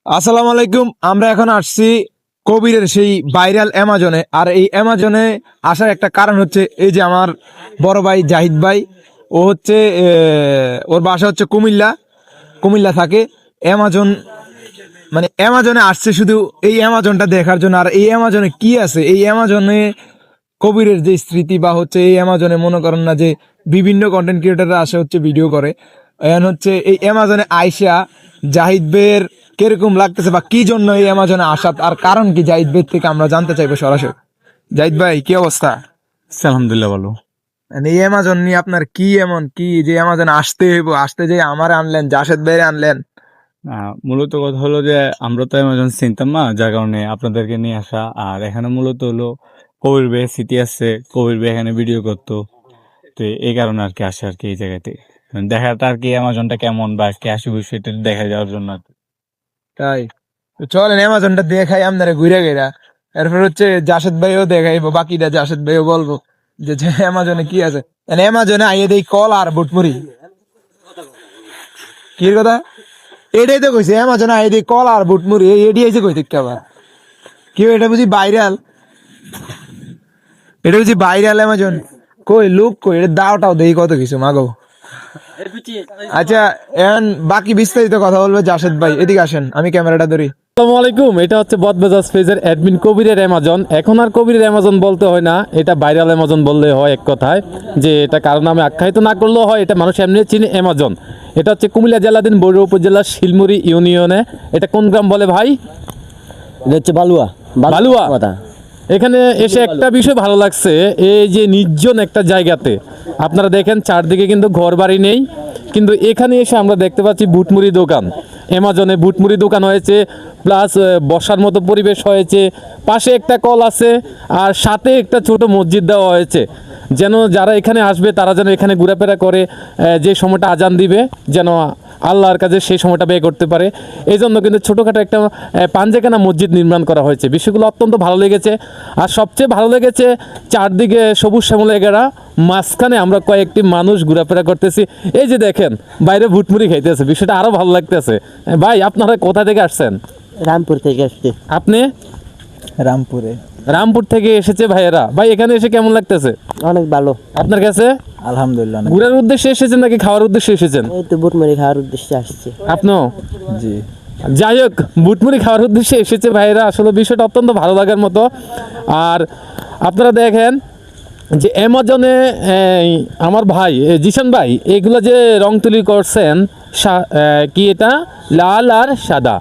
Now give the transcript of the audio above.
আসসালামু আলাইকুম। আমরা এখন আসছি কবিরের সেই ভাইরাল অ্যামাজনে। আর এই অ্যামাজনে আসার একটা কারণ হচ্ছে এই যে আমার বড় ভাই জাহিদ ভাই, ও হচ্ছে ওর বাসা হচ্ছে কুমিল্লা। কুমিল্লা থাকে। অ্যামাজন মানে অ্যামাজনে আসছে শুধু এই অ্যামাজনটা দেখার জন্য। আর এই অ্যামাজনে কি আছে, এই অ্যামাজনে কবিরের যে স্মৃতি বা হচ্ছে এই অ্যামাজনে মনে করেন না যে বিভিন্ন কন্টেন্ট ক্রিয়েটাররা আসে হচ্ছে ভিডিও করে। এখন হচ্ছে এই অ্যামাজনে আইসা জাহিদ ভাইয়ের কিরকম লাগতেছে বা কি জন্য এই অ্যামাজনে আসা, আর কারণ কি জাহিদ ভাইয়ের থেকে আমরা জানতে চাইবো সরাসরি। জাহিদ ভাই, কি অবস্থা? আলহামদুলিল্লাহ ভালো। মানে এই অ্যামাজন নিয়ে আপনার কি এমন কি যে অ্যামাজনে আসতে হইব, আসতে যে আমার আনলেন, জাসেদ ভাইয়ের আনলেন? মূলত কথা হলো যে আমরা তো অ্যামাজন চিনতাম না, যার কারণে আপনাদেরকে নিয়ে আসা। আর এখানে মূলত হলো কবির ভাইয়ের স্মৃতি আছে, কবির ভাই এখানে ভিডিও করতো, তো এই কারণে আর কি আসে আর কি এই জায়গাতে দেখাটা আর কি অ্যামাজনটা কেমন বা কে আসবে সেটা দেখা যাওয়ার জন্য আর কি। তাই তো চলেন অ্যামাজনটা দেখাই আপনারা ঘুরে গেরা। এরপর হচ্ছে জাসেদ ভাইও দেখাইবো, বাকিটা জাসেদ ভাইও বলবো যে অ্যামাজনে কি আছে। অ্যামাজনে আইয়ে দেই কল আর বুটমুড়ি। কি কথা? এটাই তো কইছে, অ্যামাজনে আইয়ে দেই কল আর বুটমুড়ি, এডি আইছে কই থেকে আবার? কি এটা বুঝি ভাইরাল? এটা বুঝি ভাইরাল অ্যামাজন? কই লুক কই, এটা দাওটাও দেই কত কিছু মাগো। আচ্ছা, এখন বাকি বিস্তারিত কথা বলবে জাসেদ ভাই। এদিকে আসেন, আমি ক্যামেরাটা ধরি। আসসালামু আলাইকুম। এটা হচ্ছে বদমেজাজ পেজের অ্যাডমিন কবিরের অ্যামাজন। এখন আর কবিরের অ্যামাজন বলতে হয় না, এটা ভাইরাল অ্যামাজন বললে হয় এক কথায়। যে এটা কারো নামে আখ্যায়িত না করলেও হয়, এটা মানুষ এমনি চিনে অ্যামাজন। এটা হচ্ছে কুমিল্লা জেলাধীন বড়ুয়া উপজেলার শিলমুড়ি ইউনিয়নে। এটা কোন গ্রাম বলে ভাই? এটা হচ্ছে বালুয়া। বালুয়া। কথা এখানে এসে একটা বিষয় ভালো লাগছে, এই যে নির্জন একটা জায়গাতে আপনারা দেখেন চারদিকে কিন্তু ঘর বাড়ি নেই, কিন্তু এখানে এসে আমরা দেখতে পাচ্ছি বুটমুড়ি দোকান। অ্যামাজনে বুটমুড়ি দোকান হয়েছে, প্লাস বসার মতো পরিবেশ হয়েছে, পাশে একটা কল আছে, আর সাথে একটা ছোট মসজিদ দেওয়া হয়েছে, যেন যারা এখানে আসবে তারা যেন এখানে ঘোরাফেরা করে যে সময়টা আজান দিবে যেন আল্লাহর কাছে সেই সময়টা ব্যয় করতে পারে। এই জন্য কিন্তু ছোটোখাটো একটা পাঞ্জেখানা মসজিদ নির্মাণ করা হয়েছে। বিষয়গুলো অত্যন্ত ভালো লেগেছে। আর সবচেয়ে ভালো লেগেছে চারদিকে সবুজ শ্যামলে ঘেরা, মাঝখানে আমরা কয়েকটি মানুষ ঘোরাফেরা করতেছি। এই যে দেখেন বাইরে ভুটমুড়ি খাইতেছে, বিষয়টা আরও ভালো লাগতেছে। ভাই, আপনারা কোথা থেকে আসছেন? রামপুর থেকে আসছে। আপনি? রামপুরে। রামপুর থেকে এসেছে ভাইয়েরা। ভাই, এখানে এসে কেমন লাগতেছে অনেক ভালো, আপনার কাছে? আলহামদুলিল্লাহ। ঘুরার উদ্দেশ্যে এসেছেন নাকি খাওয়ার উদ্দেশ্যে এসেছেন? এই তো বুটমুড়ি খাওয়ার উদ্দেশ্যে আসছে। আপনিও? জি। যাই হোক, বুটমুড়ি খাওয়ার উদ্দেশ্যে এসেছে ভাইয়েরা। আসলে বিষয়টা অত্যন্ত ভালো লাগার মতো। আর আপনারা দেখেন যে অ্যামাজনে আমার ভাই জিশান ভাই এগুলো যে রং তুলি করছেন, কি এটা লাল আর সাদা।